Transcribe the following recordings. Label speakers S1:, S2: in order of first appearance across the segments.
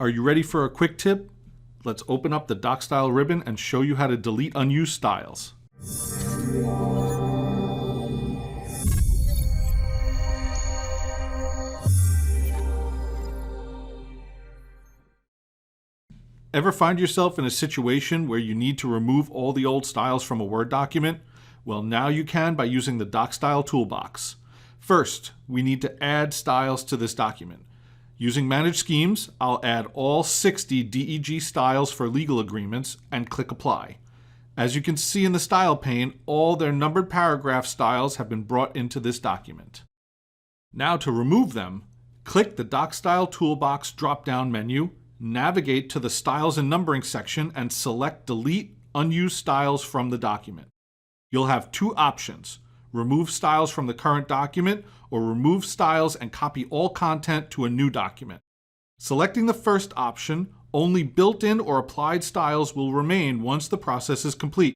S1: Are you ready for a quick tip? Let's open up the DocStyle ribbon and show you how to delete unused styles. Ever find yourself in a situation where you need to remove all the old styles from a Word document? Well, now you can by using the DocStyle Toolbox. First, we need to add styles to this document. Using Manage Schemes, I'll add all 60 DEG styles for legal agreements and click Apply. As you can see in the Style pane, all their numbered paragraph styles have been brought into this document. Now to remove them, click the DocStyle Toolbox drop-down menu, navigate to the Styles and Numbering section, and select Delete Unused Styles from the document. You'll have two options: remove styles from the current document, or remove styles and copy all content to a new document. Selecting the first option, only built-in or applied styles will remain once the process is complete.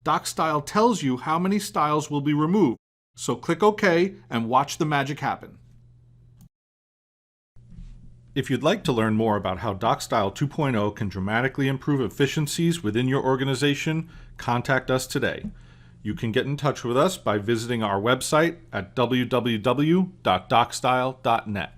S1: DocStyle tells you how many styles will be removed, so click OK and watch the magic happen. If you'd like to learn more about how DocStyle 2.0 can dramatically improve efficiencies within your organization, contact us today. You can get in touch with us by visiting our website at www.docstyle.net.